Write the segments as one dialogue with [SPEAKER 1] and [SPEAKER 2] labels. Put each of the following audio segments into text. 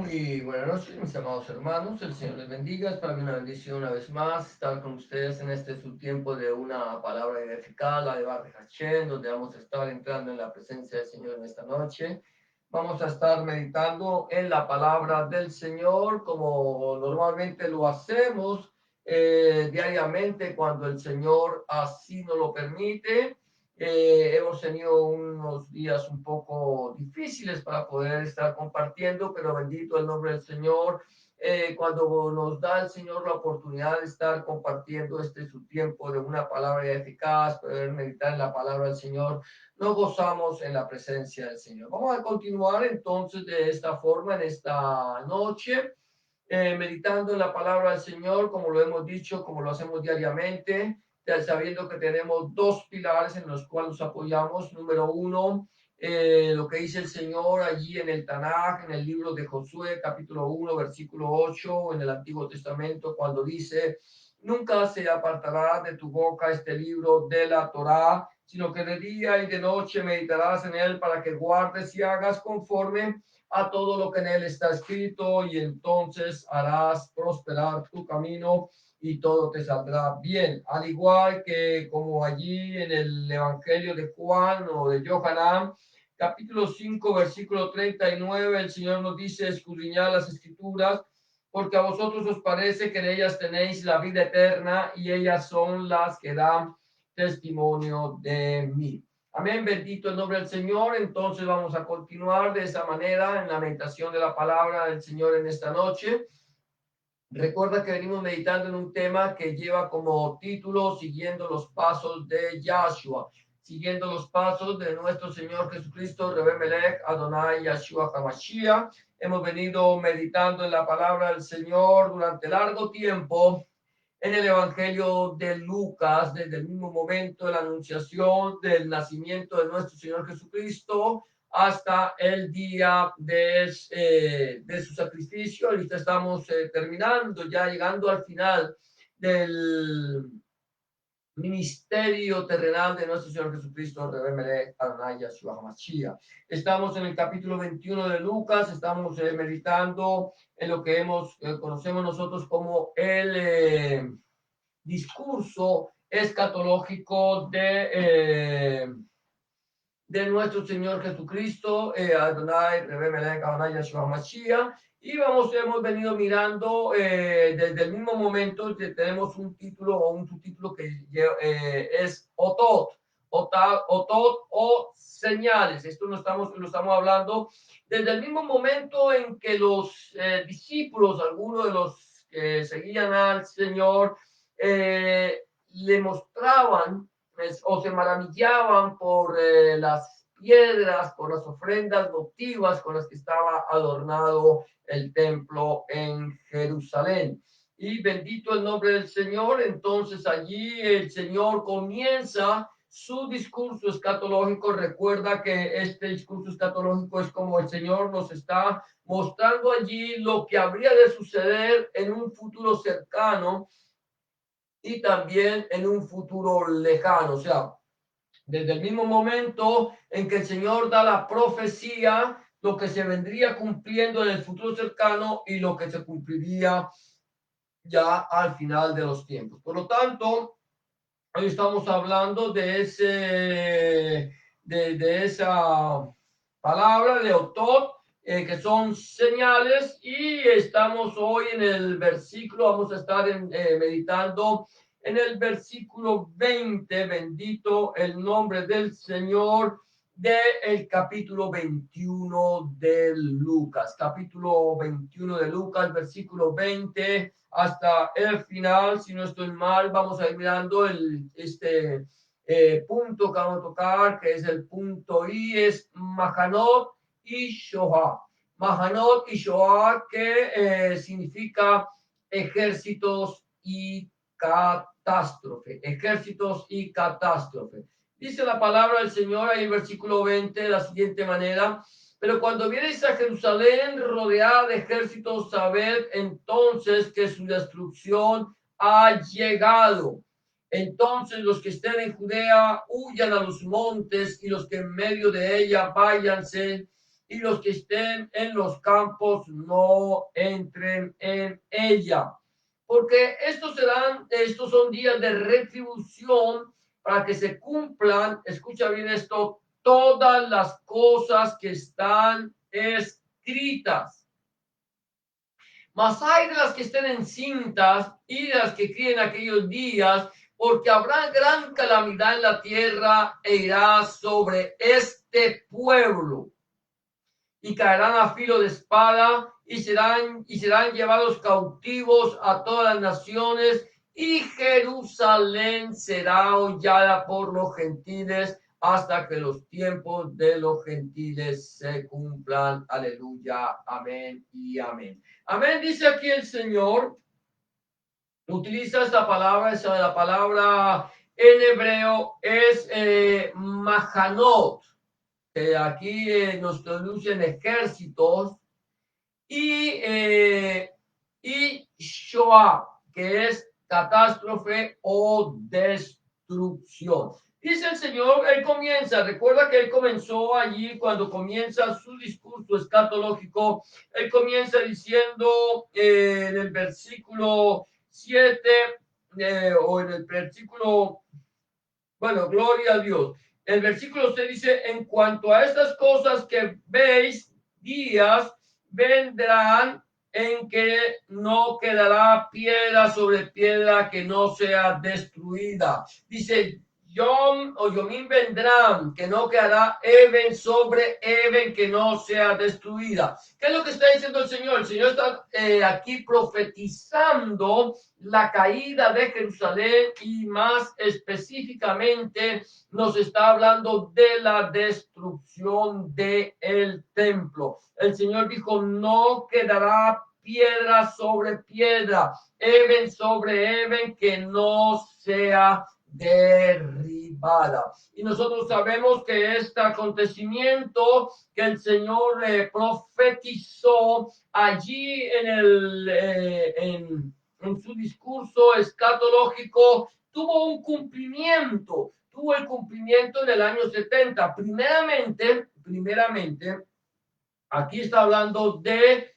[SPEAKER 1] Muy buenas noches, mis amados hermanos. El Señor les bendiga. Es para mí una bendición una vez más estar con ustedes en este su tiempo de una palabra edificada, la de Bar Hashem, donde vamos a estar entrando en la presencia del Señor en esta noche. Vamos a estar meditando en la palabra del Señor como normalmente lo hacemos diariamente cuando el Señor así nos lo permite. Hemos tenido unos días un poco difíciles para poder estar compartiendo, pero bendito el nombre del Señor. Cuando nos da el Señor la oportunidad de estar compartiendo este su tiempo de una palabra eficaz, poder meditar en la palabra del Señor, nos gozamos en la presencia del Señor. Vamos a continuar entonces de esta forma en esta noche, meditando en la palabra del Señor, como lo hemos dicho, como lo hacemos diariamente, sabiendo que tenemos dos pilares en los cuales nos apoyamos. Número uno, lo que dice el Señor allí en el Tanaj, en el libro de Josué, capítulo 1, versículo 8, en el Antiguo Testamento, cuando dice: nunca se apartará de tu boca este libro de la Torá, sino que de día y de noche meditarás en él para que guardes y hagas conforme a todo lo que en él está escrito, y entonces harás prosperar tu camino y todo te saldrá bien. Al igual que como allí en el Evangelio de Juan o de Yohanan, capítulo 5, versículo 39, el Señor nos dice: escudriñad las escrituras, porque a vosotros os parece que en ellas tenéis la vida eterna, y ellas son las que dan testimonio de mí. Amén, bendito el nombre del Señor. Entonces vamos a continuar de esa manera en la meditación de la palabra del Señor en esta noche. Recuerda que venimos meditando en un tema que lleva como título siguiendo los pasos de Yahshua, siguiendo los pasos de nuestro Señor Jesucristo, Rebbe Melech, Adonai Yahshua HaMashiach. Hemos venido meditando en la palabra del Señor durante largo tiempo en el Evangelio de Lucas, desde el mismo momento de la anunciación del nacimiento de nuestro Señor Jesucristo hasta el día de su sacrificio. Ahorita estamos terminando, ya llegando al final del ministerio terrenal de nuestro Señor Jesucristo, Rebemele Adonai Yahshua HaMashiach. Estamos en el capítulo 21 de Lucas, estamos meditando en lo que conocemos nosotros como el discurso escatológico de nuestro Señor Jesucristo, Adonai, Rebbe Melech, Adonai, Yahshua Mashiach. Y hemos venido mirando desde el mismo momento que tenemos un título o un subtítulo que es Otot o señales. Esto lo estamos hablando desde el mismo momento en que los discípulos, algunos de los que seguían al Señor, le mostraban o se maravillaban por las piedras, por las ofrendas votivas con las que estaba adornado el templo en Jerusalén. Y bendito el nombre del Señor. Entonces allí el Señor comienza su discurso escatológico. Recuerda que este discurso escatológico es como el Señor nos está mostrando allí lo que habría de suceder en un futuro cercano y también en un futuro lejano. O sea, desde el mismo momento en que el Señor da la profecía, lo que se vendría cumpliendo en el futuro cercano y lo que se cumpliría ya al final de los tiempos. Por lo tanto, hoy estamos hablando de esa palabra de Otot, que son señales, y estamos hoy en el versículo, vamos a estar meditando en el versículo 20, bendito el nombre del Señor, del capítulo 21 de Lucas, capítulo 21 de Lucas, versículo 20 hasta el final. Si no estoy mal, vamos a ir mirando este punto que vamos a tocar, que es el punto I, es Mahanot y Shoah. Mahanot y Shoah, que significa ejércitos y catástrofe, ejércitos y catástrofe. Dice la palabra del Señor ahí en el versículo 20 de la siguiente manera: pero cuando vienes a Jerusalén rodeada de ejércitos, sabed entonces que su destrucción ha llegado. Entonces los que estén en Judea huyan a los montes, y los que en medio de ella váyanse y los que estén en los campos no entren en ella. Porque estos son días de retribución para que se cumplan, escucha bien esto, todas las cosas que están escritas. Mas hay de las que estén encintas y de las que críen aquellos días, porque habrá gran calamidad en la tierra e irá sobre este pueblo. Y caerán a filo de espada y serán llevados cautivos a todas las naciones, y Jerusalén será hollada por los gentiles hasta que los tiempos de los gentiles se cumplan. Aleluya, amén y amén. Amén, dice aquí el Señor, utiliza esta palabra, la palabra en hebreo es mahanot, que aquí nos traducen ejércitos, y Shoah, que es catástrofe o destrucción. Dice el Señor, recuerda que Él comenzó allí cuando comienza su discurso escatológico, Él comienza diciendo en el versículo 7 o en el versículo, bueno, gloria a Dios. El versículo 6 dice, en cuanto a estas cosas que veis, días vendrán en que no quedará piedra sobre piedra que no sea destruida. Dice, Yom o Yomim vendrán, que no quedará Even sobre Even que no sea destruida. ¿Qué es lo que está diciendo el Señor? El Señor está aquí profetizando la caída de Jerusalén y más específicamente nos está hablando de la destrucción del templo. El Señor dijo, no quedará piedra sobre piedra, even sobre even que no sea derribada. Y nosotros sabemos que este acontecimiento que el Señor profetizó allí en su discurso escatológico, tuvo el cumplimiento en el año 70. Primeramente, aquí está hablando del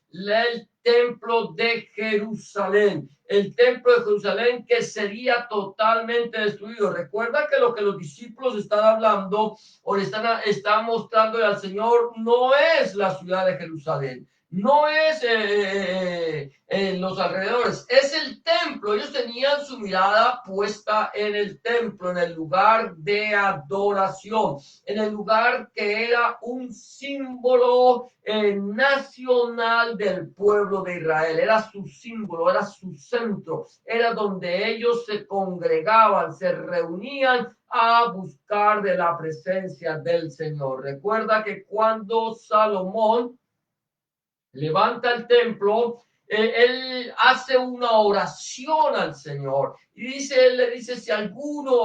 [SPEAKER 1] templo de Jerusalén, el templo de Jerusalén que sería totalmente destruido. Recuerda que lo que los discípulos están hablando o le están mostrando al Señor no es la ciudad de Jerusalén, no es los alrededores, es el templo. Ellos tenían su mirada puesta en el templo, en el lugar de adoración, en el lugar que era un símbolo nacional del pueblo de Israel. Era su símbolo, era su centro, era donde ellos se congregaban, se reunían a buscar de la presencia del Señor. Recuerda que cuando Salomón levanta el templo, él hace una oración al Señor y él le dice, si alguno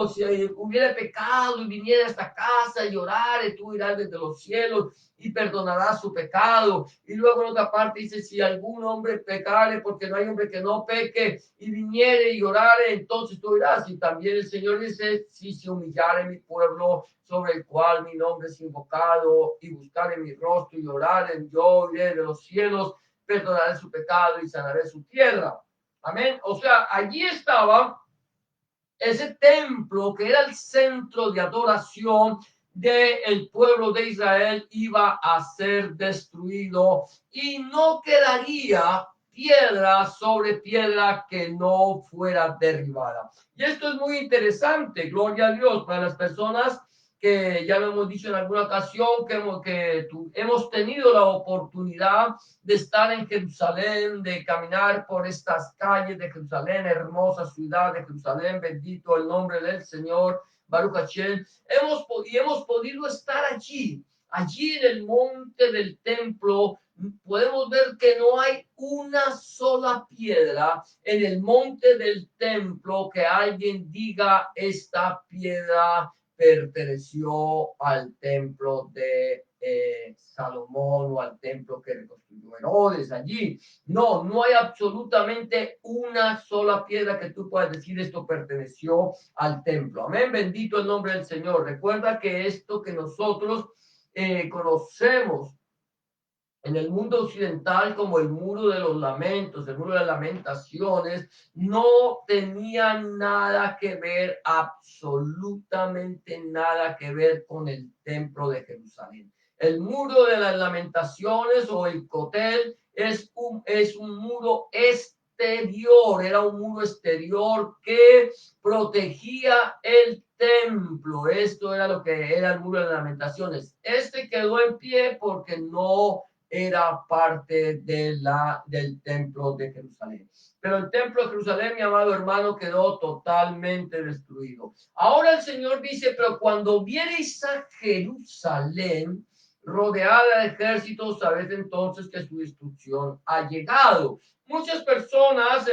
[SPEAKER 1] hubiera pecado y viniera a esta casa y orare, tú irás desde los cielos y perdonarás su pecado. Y luego en otra parte dice, si algún hombre pecare, porque no hay hombre que no peque, y viniere y orare, entonces tú irás. Y también el Señor dice, si se humillare mi pueblo, sobre el cual mi nombre es invocado, y buscar en mi rostro y orar en yo iré de los cielos, perdonaré su pecado y sanaré su tierra. Amén. O sea, allí estaba ese templo que era el centro de adoración del pueblo de Israel, iba a ser destruido y no quedaría piedra sobre piedra que no fuera derribada. Y esto es muy interesante, gloria a Dios, para las personas que ya lo hemos dicho en alguna ocasión, que hemos tenido la oportunidad de estar en Jerusalén, de caminar por estas calles de Jerusalén, hermosa ciudad de Jerusalén, bendito el nombre del Señor, Baruch Hashem. Hemos podido estar allí en el monte del templo. Podemos ver que no hay una sola piedra en el monte del templo que alguien diga esta piedra perteneció al templo de Salomón o al templo que reconstruyó Herodes allí. No, no hay absolutamente una sola piedra que tú puedas decir esto perteneció al templo. Amén, bendito el nombre del Señor. Recuerda que esto que nosotros conocemos en el mundo occidental como el muro de los lamentos, el muro de las lamentaciones, no tenían nada que ver, absolutamente nada que ver con el templo de Jerusalén. El muro de las lamentaciones o el cotel es un muro exterior, era un muro exterior que protegía el templo. Esto era lo que era el muro de las lamentaciones. Este quedó en pie porque no era parte del templo de Jerusalén. Pero el templo de Jerusalén, mi amado hermano, quedó totalmente destruido. Ahora el Señor dice, pero cuando viereis a Jerusalén rodeada de ejércitos, sabed entonces que su destrucción ha llegado. Muchas personas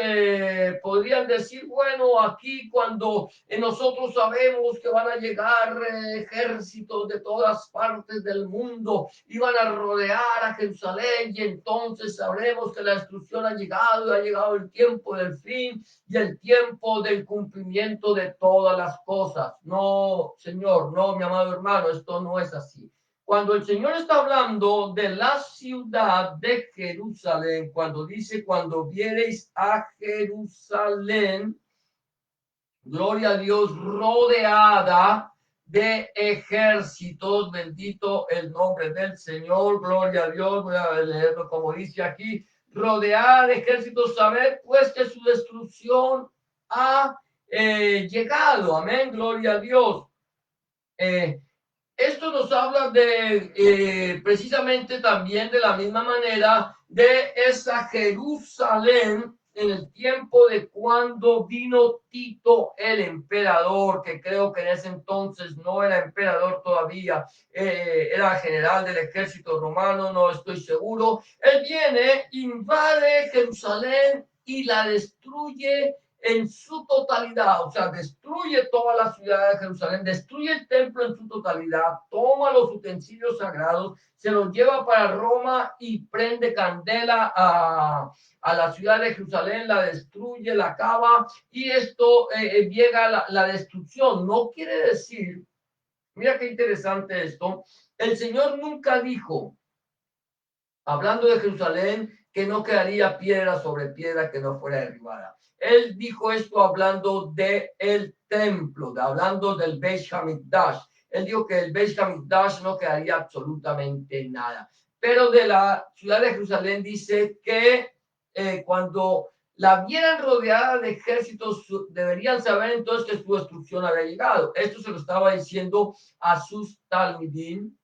[SPEAKER 1] podrían decir, bueno, aquí cuando nosotros sabemos que van a llegar ejércitos de todas partes del mundo y van a rodear a Jerusalén y entonces sabremos que la destrucción ha llegado y ha llegado el tiempo del fin y el tiempo del cumplimiento de todas las cosas. No, Señor, no, mi amado hermano, esto no es así. Cuando el Señor está hablando de la ciudad de Jerusalén, cuando dice, cuando viereis a Jerusalén, gloria a Dios, rodeada de ejércitos, bendito el nombre del Señor, gloria a Dios, voy a leerlo como dice aquí, rodeada de ejércitos, sabed pues que su destrucción ha llegado, amén, gloria a Dios. Eh, Esto nos habla de precisamente también de la misma manera de esa Jerusalén en el tiempo de cuando vino Tito el emperador, que creo que en ese entonces no era emperador todavía, era general del ejército romano, no estoy seguro. Él viene, invade Jerusalén y la destruye en su totalidad, o sea, destruye toda la ciudad de Jerusalén, destruye el templo en su totalidad, toma los utensilios sagrados, se los lleva para Roma y prende candela a la ciudad de Jerusalén, la destruye, la acaba y esto llega a la destrucción. No quiere decir, mira qué interesante esto, el Señor nunca dijo, hablando de Jerusalén, que no quedaría piedra sobre piedra que no fuera derribada. Él dijo esto hablando del templo, hablando del Beit Hamikdash. Él dijo que el Beit Hamikdash no quedaría absolutamente nada. Pero de la ciudad de Jerusalén dice que cuando la vieran rodeada de ejércitos, deberían saber entonces que su destrucción había llegado. Esto se lo estaba diciendo a sus talmidim,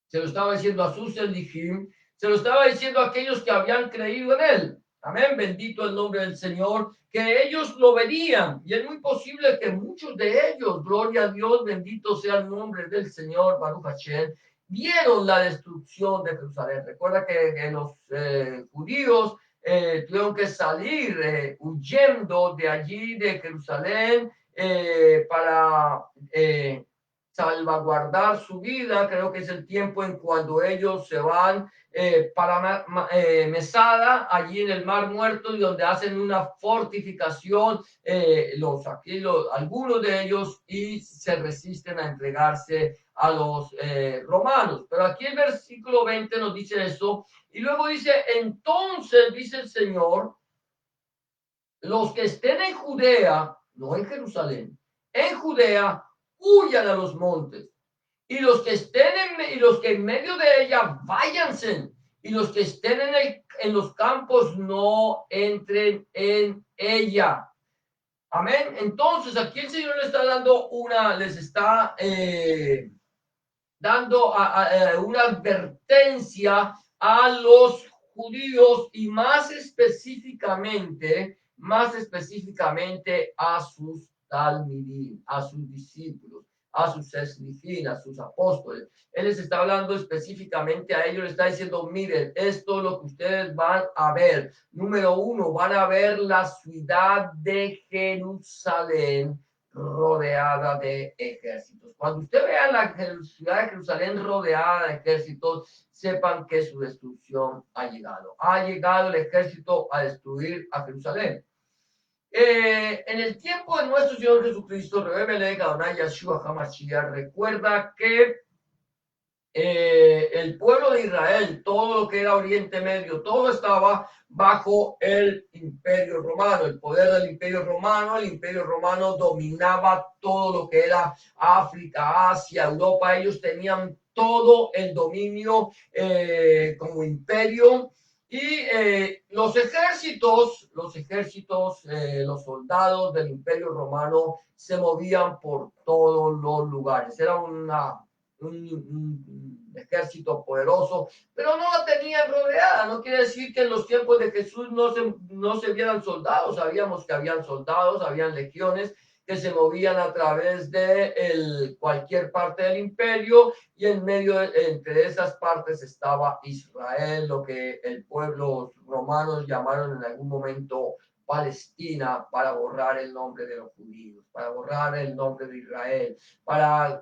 [SPEAKER 1] se lo estaba diciendo a sus elijim, se lo estaba diciendo a aquellos que habían creído en él. Amén, bendito el nombre del Señor, que ellos lo verían. Y es muy posible que muchos de ellos, gloria a Dios, bendito sea el nombre del Señor, Baruch Hashem, vieron la destrucción de Jerusalén. Recuerda que los judíos tuvieron que salir huyendo de allí, de Jerusalén, para salvaguardar su vida. Creo que es el tiempo en cuando ellos se van para Mesada, allí en el Mar Muerto, y donde hacen una fortificación, algunos de ellos, y se resisten a entregarse a los romanos. Pero aquí el versículo 20 nos dice eso, y luego dice, entonces, dice el Señor, los que estén en Judea, no en Jerusalén, en Judea, huyan a los montes. Y los que estén y los que en medio de ella, váyanse. Y los que estén en los campos, no entren en ella. Amén. Entonces, aquí el Señor le está dando les está dando una advertencia a los judíos y más específicamente a sus talmidim, a sus discípulos, a sus esnifín, a sus apóstoles. Él les está hablando específicamente a ellos, les está diciendo, miren, esto es lo que ustedes van a ver. Número uno, van a ver la ciudad de Jerusalén rodeada de ejércitos. Cuando usted vea la ciudad de Jerusalén rodeada de ejércitos, sepan que su destrucción ha llegado. Ha llegado el ejército a destruir a Jerusalén. En el tiempo de nuestro Señor Jesucristo, recuerda que el pueblo de Israel, todo lo que era Oriente Medio, todo estaba bajo el Imperio Romano, el poder del Imperio Romano. El Imperio Romano dominaba todo lo que era África, Asia, Europa. Ellos tenían todo el dominio como imperio. Y los soldados del Imperio Romano se movían por todos los lugares. Era un ejército poderoso, pero no la tenían rodeada. No quiere decir que en los tiempos de Jesús no se vieran soldados. Sabíamos que habían soldados, habían legiones que se movían a través de cualquier parte del imperio, y entre esas partes estaba Israel, lo que el pueblo romano llamaron en algún momento Palestina, para borrar el nombre de los judíos, para borrar el nombre de Israel,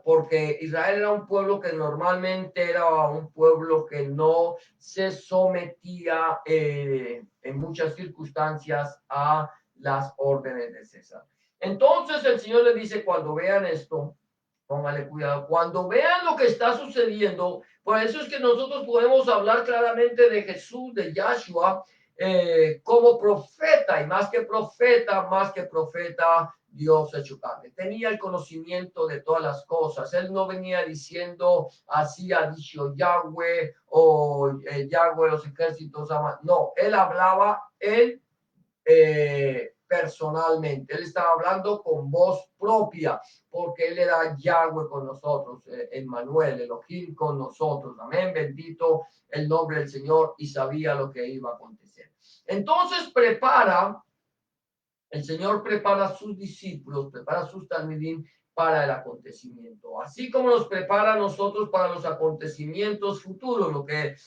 [SPEAKER 1] porque Israel era un pueblo que normalmente era un pueblo que no se sometía en muchas circunstancias a las órdenes de César. Entonces el Señor le dice, cuando vean esto, póngale cuidado, cuando vean lo que está sucediendo. Por eso es que nosotros podemos hablar claramente de Jesús, de Yahshua, como profeta, y más que profeta, Dios hecho carne. Tenía el conocimiento de todas las cosas. Él no venía diciendo, así ha dicho Yahweh, o Yahweh los ejércitos aman. No, él hablaba, personalmente. Él estaba hablando con voz propia, porque él era Yahweh con nosotros, Emmanuel, Elohim con nosotros. Amén, bendito el nombre del Señor, y sabía lo que iba a acontecer. Entonces el Señor prepara a sus discípulos, prepara a sus talmidim para el acontecimiento, así como nos prepara a nosotros para los acontecimientos futuros, lo que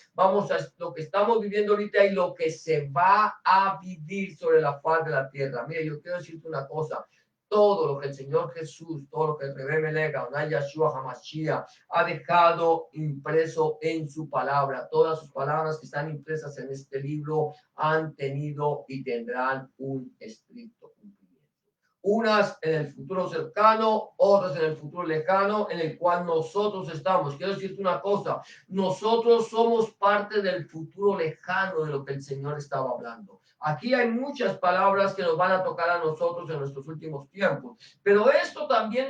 [SPEAKER 1] estamos viviendo ahorita y lo que se va a vivir sobre la faz de la tierra. Mire, yo quiero decirte una cosa: todo lo que el Señor Jesús, todo lo que el Rebbe Melech, Adonai Yahshua HaMashiach ha dejado impreso en su palabra, todas sus palabras que están impresas en este libro han tenido y tendrán un estricto cumplimiento. Unas en el futuro cercano, otras en el futuro lejano, en el cual nosotros estamos. Quiero decirte una cosa: nosotros somos parte del futuro lejano de lo que el Señor estaba hablando. Aquí hay muchas palabras que nos van a tocar a nosotros en nuestros últimos tiempos, pero esto también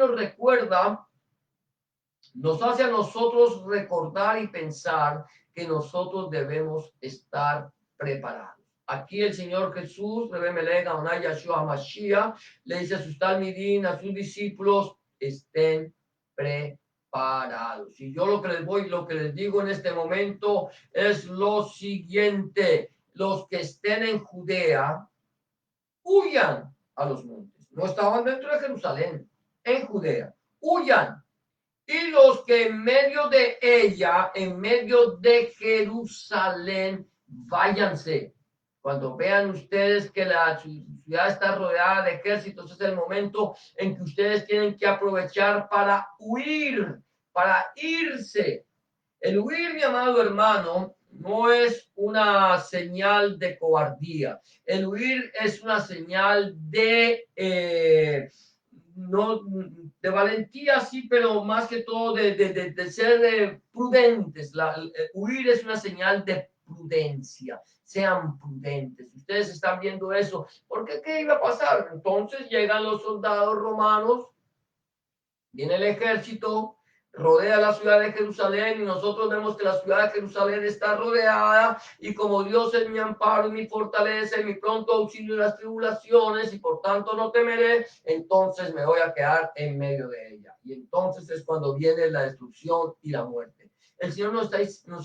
[SPEAKER 1] nos hace a nosotros recordar y pensar que nosotros debemos estar preparados. Aquí el Señor Jesús, Rebbe Melech, Adonai Yahshua HaMashiach, le dice a sus talmidim, a sus discípulos: estén preparados. Y yo lo que les digo en este momento es lo siguiente: los que estén en Judea, huyan a los montes. No estaban dentro de Jerusalén, en Judea. Huyan. Y los que en medio de ella, en medio de Jerusalén, váyanse. Cuando vean ustedes que la ciudad está rodeada de ejércitos, es el momento en que ustedes tienen que aprovechar para huir, para irse. El huir, mi amado hermano, no es una señal de cobardía. El huir es una señal no, de valentía, sí, pero más que todo de ser prudentes. Huir es una señal de prudencia. Sean prudentes. Ustedes están viendo eso. ¿Por qué? ¿Qué iba a pasar? Entonces llegan los soldados romanos, viene el ejército, rodea la ciudad de Jerusalén, y nosotros vemos que la ciudad de Jerusalén está rodeada, y como Dios es mi amparo y mi fortaleza y mi pronto auxilio en las tribulaciones, y por tanto no temeré, entonces me voy a quedar en medio de ella. Y entonces es cuando viene la destrucción y la muerte. El Señor nos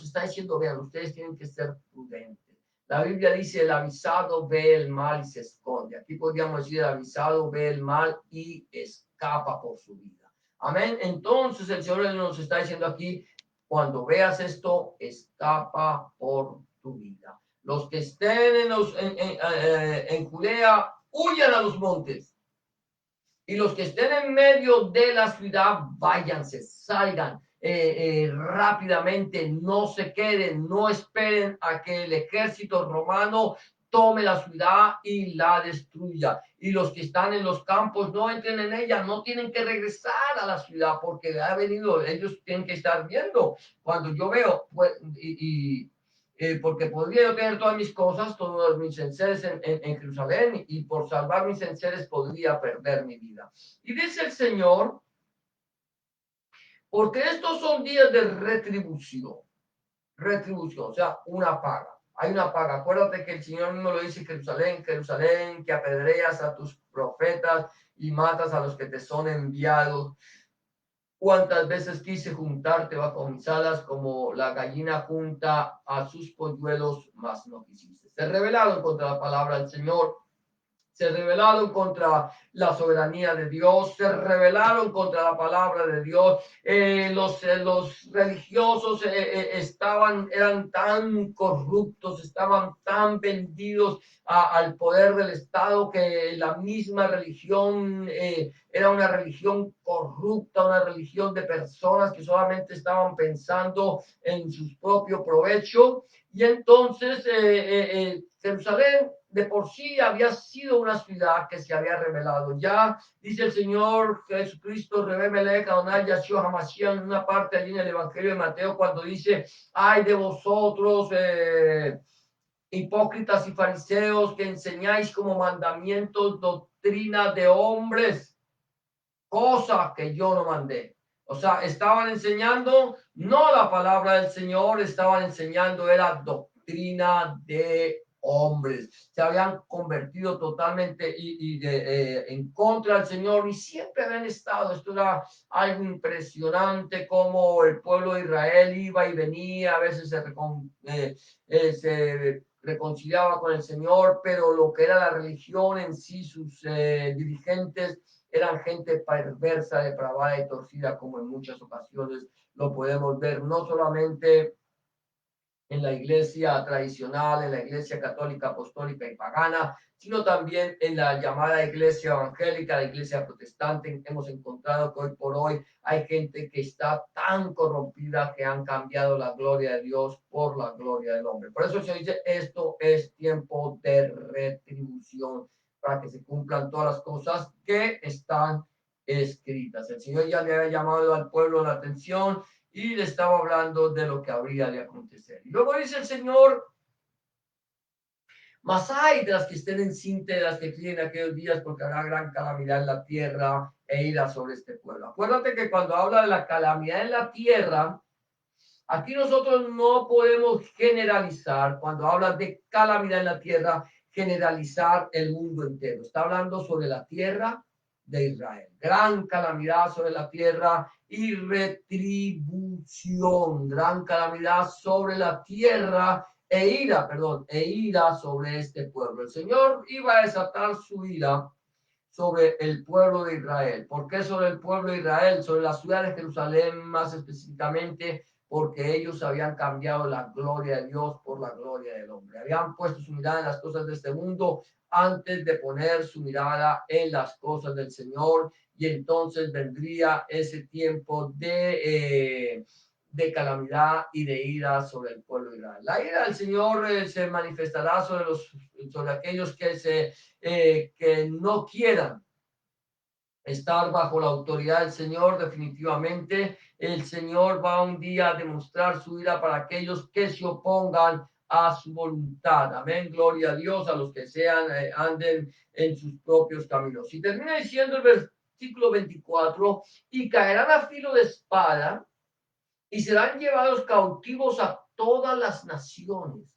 [SPEAKER 1] está diciendo: vean, ustedes tienen que ser prudentes. La Biblia dice: el avisado ve el mal y se esconde. Aquí podríamos decir: el avisado ve el mal y escapa por su vida. Amén. Entonces el Señor nos está diciendo aquí: cuando veas esto, escapa por tu vida. Los que estén en Judea, huyan a los montes. Y los que estén en medio de la ciudad, váyanse, salgan rápidamente, no se queden, no esperen a que el ejército romano tome la ciudad y la destruya. Y los que están en los campos no entren en ella, no tienen que regresar a la ciudad porque ha venido, ellos tienen que estar viendo. Cuando yo veo, pues, porque podría yo tener todas mis cosas, todos mis enseres en Jerusalén, y por salvar mis enseres podría perder mi vida. Y dice el Señor, porque estos son días de retribución, o sea, una paga. Hay una paga. Acuérdate que el Señor mismo lo dice: Jerusalén, Jerusalén, que apedreas a tus profetas y matas a los que te son enviados. Cuántas veces quise juntarte bajo mis alas como la gallina junta a sus polluelos, mas no quisiste. Se rebelaron contra la palabra del Señor, se rebelaron contra la soberanía de Dios, se rebelaron contra la palabra de Dios. Los religiosos eran tan corruptos, estaban tan vendidos al poder del Estado, que la misma religión era una religión corrupta, una religión de personas que solamente estaban pensando en su propio provecho. Y entonces Jerusalén de por sí había sido una ciudad que se había rebelado. Ya dice el Señor Jesucristo, Rebemelech, Adonai Yahshua Hamashiach, en una parte allí en el Evangelio de Mateo, cuando dice: ay de vosotros, hipócritas y fariseos, que enseñáis como mandamientos doctrina de hombres, cosa que yo no mandé. O sea, estaban enseñando no la palabra del Señor, estaban enseñando era doctrina de hombres. Se habían convertido totalmente en contra del Señor, y siempre habían estado. Esto era algo impresionante, como el pueblo de Israel iba y venía, a veces se reconciliaba con el Señor, pero lo que era la religión en sí, sus dirigentes, eran gente perversa, depravada y torcida, como en muchas ocasiones lo podemos ver, no solamente en la iglesia tradicional, en la iglesia católica, apostólica y pagana, sino también en la llamada iglesia evangélica, la iglesia protestante. Hemos encontrado que hoy por hoy hay gente que está tan corrompida que han cambiado la gloria de Dios por la gloria del hombre. Por eso se dice: esto es tiempo de retribución, para que se cumplan todas las cosas que están escritas. El Señor ya le había llamado al pueblo la atención y le estaba hablando de lo que habría de acontecer. Y luego dice el Señor: mas hay de las que estén encintas, de las que críen aquellos días, porque habrá gran calamidad en la tierra e ira sobre este pueblo. Acuérdate que cuando habla de la calamidad en la tierra, aquí nosotros no podemos generalizar. Cuando habla de calamidad en la tierra, generalizar el mundo entero. Está hablando sobre la tierra de Israel. Gran calamidad sobre la tierra y retribución. Gran calamidad sobre la tierra e ira sobre este pueblo. El Señor iba a desatar su ira sobre el pueblo de Israel. ¿Por qué sobre el pueblo de Israel? Sobre la ciudad de Jerusalén más específicamente, porque ellos habían cambiado la gloria de Dios por la gloria del hombre. Habían puesto su mirada en las cosas de este mundo antes de poner su mirada en las cosas del Señor, y entonces vendría ese tiempo de calamidad y de ira sobre el pueblo de Israel. La ira del Señor se manifestará sobre aquellos que no quieran estar bajo la autoridad del Señor. Definitivamente el Señor va un día a demostrar su ira para aquellos que se opongan a su voluntad. Amén, gloria a Dios, a los que anden en sus propios caminos. Y termina diciendo el versículo 24: y caerán a filo de espada y serán llevados cautivos a todas las naciones,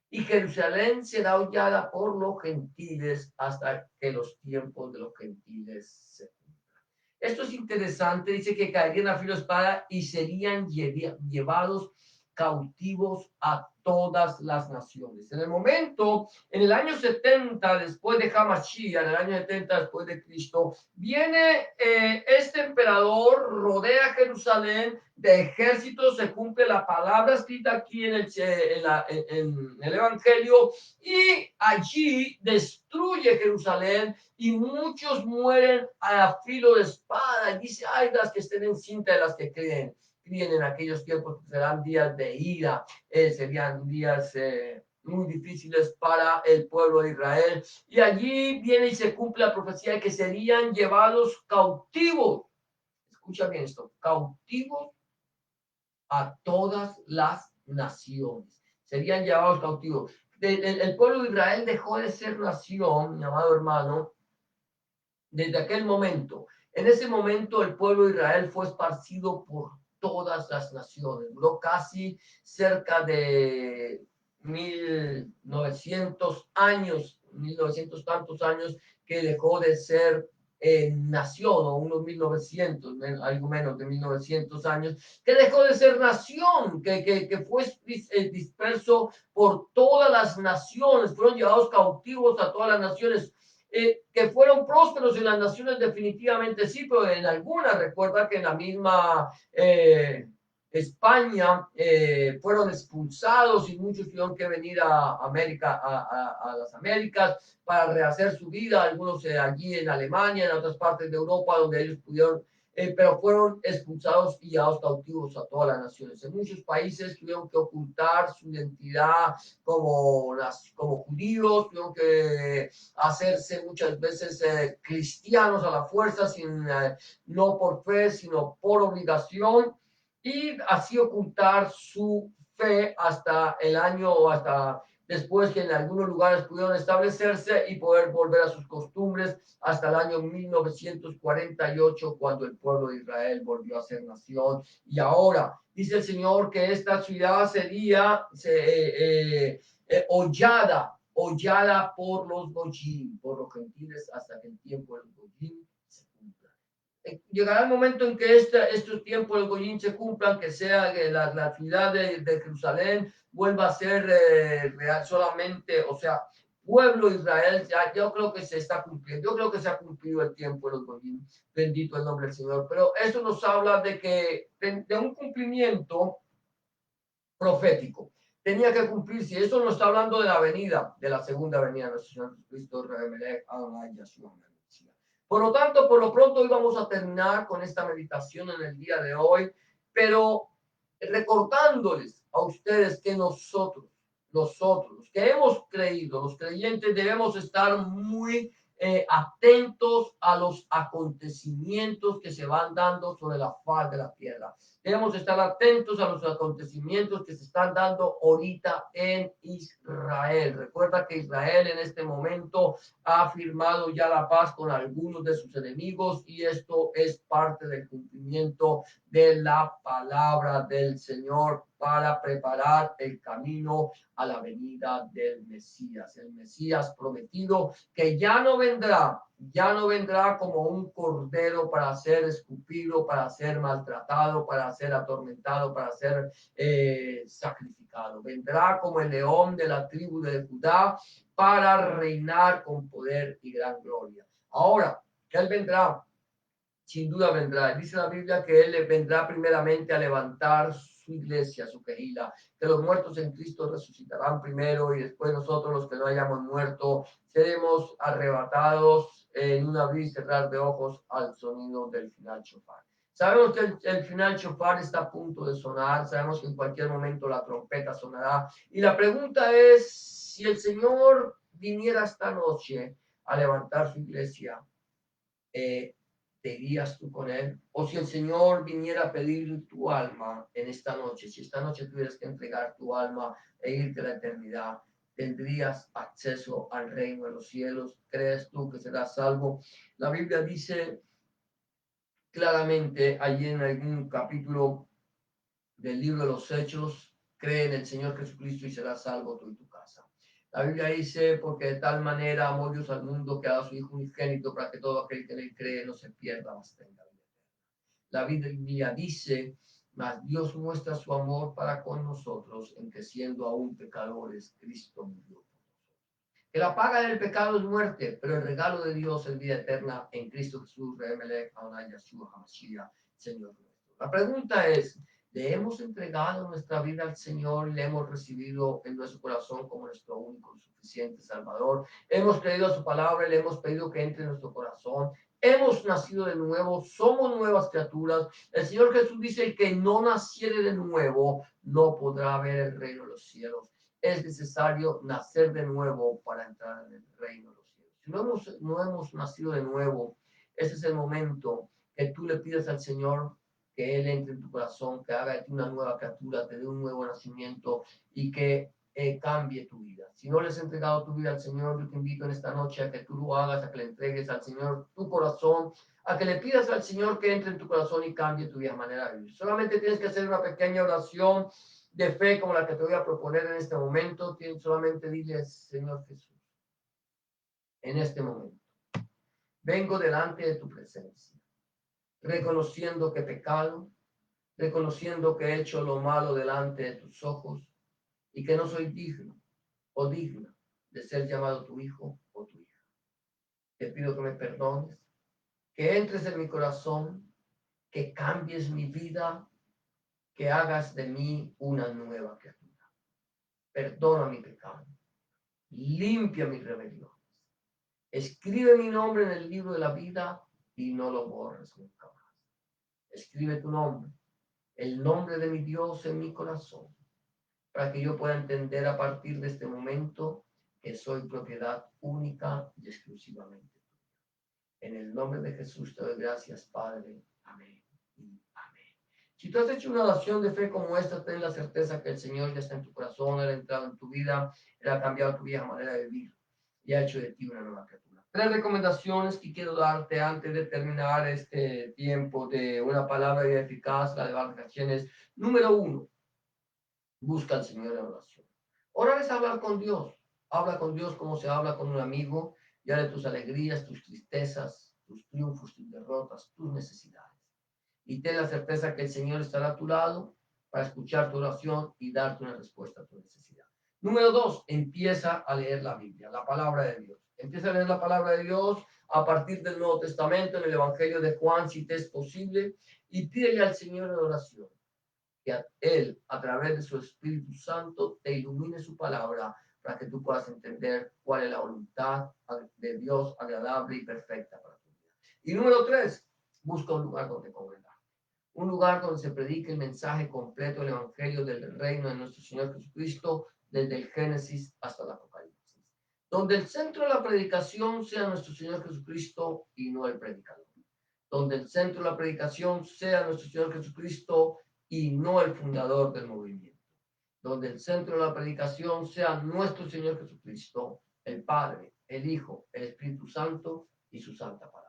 [SPEAKER 1] y Jerusalén será hollada por los gentiles hasta que los tiempos de los gentiles se cumplan. Esto es interesante. Dice que caerían a filo de espada y serían llevados cautivos a todas las naciones. En el momento, en el año 70 después de Hamashiach, en el año 70 después de Cristo, viene este emperador, rodea Jerusalén de ejércitos, se cumple la palabra escrita aquí en el Evangelio, y allí destruye Jerusalén y muchos mueren a filo de espada. Y dice: ay, las que estén encintas, de las que críen en aquellos tiempos, serán días de ira, serían días muy difíciles para el pueblo de Israel. Y allí viene y se cumple la profecía de que serían llevados cautivos. Escucha bien esto, cautivos a todas las naciones. Serían llevados cautivos. El pueblo de Israel dejó de ser nación, mi amado hermano, desde aquel momento. En ese momento el pueblo de Israel fue esparcido por todas las naciones. Duró casi cerca de 1900 años, 1900 tantos años que dejó de ser nación, o unos 1900, algo menos de 1900 años, que dejó de ser nación, que fue disperso por todas las naciones, fueron llevados cautivos a todas las naciones. Que fueron prósperos en las naciones definitivamente sí, pero en algunas, recuerda que en la misma España fueron expulsados y muchos tuvieron que venir a América, a las Américas para rehacer su vida, algunos allí en Alemania, en otras partes de Europa donde ellos pudieron pero fueron expulsados y llevados cautivos a todas las naciones. En muchos países tuvieron que ocultar su identidad como judíos, tuvieron que hacerse muchas veces cristianos a la fuerza, no por fe, sino por obligación, y así ocultar su fe hasta el año o hasta después que en algunos lugares pudieron establecerse y poder volver a sus costumbres hasta el año 1948, cuando el pueblo de Israel volvió a ser nación. Y ahora dice el Señor que esta ciudad sería hollada por los Goyim, por los gentiles, hasta que el tiempo de los Goyim se cumpla. Llegará el momento en que estos tiempos del Goyim se cumplan, que sea que la ciudad de Jerusalén vuelva a ser real solamente, o sea, pueblo de Israel. Ya, yo creo que se está cumpliendo, yo creo que se ha cumplido el tiempo de los Goyim, bendito el nombre del Señor, pero eso nos habla de un cumplimiento profético. Tenía que cumplirse. Eso no está hablando de la venida, de la segunda venida de nuestro Señor Jesucristo, Por lo tanto, por lo pronto hoy vamos a terminar con esta meditación en el día de hoy, pero recordándoles a ustedes que nosotros, los que hemos creído, los creyentes, debemos estar muy atentos a los acontecimientos que se van dando sobre la faz de la tierra. Debemos estar atentos a los acontecimientos que se están dando ahorita en Israel. Recuerda que Israel en este momento ha firmado ya la paz con algunos de sus enemigos y esto es parte del cumplimiento de la palabra del Señor para preparar el camino a la venida del Mesías, el Mesías prometido que ya no vendrá como un cordero para ser escupido, para ser maltratado, para ser atormentado, para ser sacrificado. Vendrá como el león de la tribu de Judá para reinar con poder y gran gloria. Ahora, que Él vendrá, sin duda vendrá. Dice la Biblia que Él vendrá primeramente a levantar su iglesia, su quejila, que los muertos en Cristo resucitarán primero y después nosotros los que no hayamos muerto seremos arrebatados en un abrir y cerrar de ojos al sonido del final chofar. Sabemos que el final chofar está a punto de sonar, sabemos que en cualquier momento la trompeta sonará y la pregunta es si el Señor viniera esta noche a levantar su iglesia, ¿te irías tú con él? O si el Señor viniera a pedir tu alma en esta noche, si esta noche tuvieras que entregar tu alma e irte a la eternidad, ¿tendrías acceso al reino de los cielos? ¿Crees tú que serás salvo? La Biblia dice claramente allí en algún capítulo del libro de los Hechos, cree en el Señor Jesucristo y serás salvo tú y tu casa. La Biblia dice, porque de tal manera amó Dios al mundo que ha dado a su Hijo unigénito para que todo aquel que le cree no se pierda, mas tenga vida. La Biblia dice, mas Dios muestra su amor para con nosotros en que siendo aún pecadores, Cristo murió. Que la paga del pecado es muerte, pero el regalo de Dios es vida eterna en Cristo Jesús, Señor nuestro. La pregunta es, ¿le hemos entregado nuestra vida al Señor y le hemos recibido en nuestro corazón como nuestro único y suficiente Salvador? Hemos creído a su palabra y le hemos pedido que entre en nuestro corazón. Hemos nacido de nuevo, somos nuevas criaturas. El Señor Jesús dice, el que no naciere de nuevo no podrá ver el reino de los cielos. es necesario nacer de nuevo para entrar en el reino de los cielos. Si no hemos nacido de nuevo, ese es el momento que tú le pides al Señor que Él entre en tu corazón, que haga de ti una nueva criatura, te dé un nuevo nacimiento y que cambie tu vida. Si no le has entregado tu vida al Señor, yo te invito en esta noche a que tú lo hagas, a que le entregues al Señor tu corazón, a que le pidas al Señor que entre en tu corazón y cambie tu vida, manera de vivir. Solamente tienes que hacer una pequeña oración de fe como la que te voy a proponer en este momento. Tienes solamente dile, Señor Jesús, en este momento, vengo delante de tu presencia, reconociendo que he pecado, reconociendo que he hecho lo malo delante de tus ojos y que no soy digno o digna de ser llamado tu hijo o tu hija. Te pido que me perdones, que entres en mi corazón, que cambies mi vida, que hagas de mí una nueva criatura. Perdona mi pecado, limpia mis rebeliones. Escribe mi nombre en el libro de la vida y no lo borres nunca más. Escribe tu nombre, el nombre de mi Dios en mi corazón, para que yo pueda entender a partir de este momento que soy propiedad única y exclusivamente tuya. En el nombre de Jesús te doy gracias, Padre. Amén y amén. Si tú has hecho una oración de fe como esta, ten la certeza que el Señor ya está en tu corazón, Él ha entrado en tu vida, Él ha cambiado tu vieja manera de vivir y ha hecho de ti una nueva criatura. 3 recomendaciones que quiero darte antes de terminar este tiempo de una palabra eficaz, la de Barcachienes. Número 1, busca al Señor en oración. Orar es hablar con Dios. Habla con Dios como se habla con un amigo, ya de tus alegrías, tus tristezas, tus triunfos, tus derrotas, tus necesidades. Y ten la certeza que el Señor estará a tu lado para escuchar tu oración y darte una respuesta a tu necesidad. Número 2, empieza a leer la Biblia, la palabra de Dios. Empieza a leer la palabra de Dios a partir del Nuevo Testamento, en el Evangelio de Juan, si te es posible, y pídele al Señor en oración que Él, a través de su Espíritu Santo, te ilumine su palabra para que tú puedas entender cuál es la voluntad de Dios agradable y perfecta para tu vida. Y número 3, busca un lugar donde congregar. Un lugar donde se predique el mensaje completo del Evangelio del reino de nuestro Señor Jesucristo, desde el Génesis hasta el Apocalipsis. Donde el centro de la predicación sea nuestro Señor Jesucristo y no el predicador. Donde el centro de la predicación sea nuestro Señor Jesucristo y no el fundador del movimiento. Donde el centro de la predicación sea nuestro Señor Jesucristo, el Padre, el Hijo, el Espíritu Santo y su santa palabra.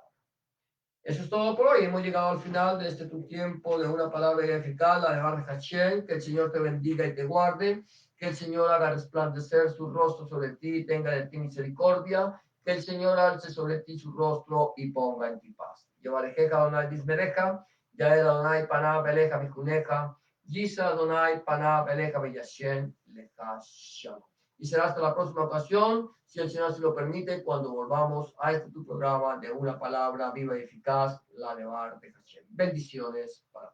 [SPEAKER 1] Eso es todo por hoy. Hemos llegado al final de este tu tiempo de una palabra eficaz, la de Baruch Hashem. Que el Señor te bendiga y te guarde. Que el Señor haga resplandecer su rostro sobre ti y tenga de ti misericordia. Que el Señor alce sobre ti su rostro y ponga en ti paz. Yevarejeja Adonai Bismereja, Yael Adonai Panah Beleja Bijuneja, Yisa Adonai Panah Beleja Beyashem Leja Shalom. Y será hasta la próxima ocasión, si el Señor se lo permite, cuando volvamos a este tu programa de una palabra viva y eficaz, la de Bar de Hashem. Bendiciones para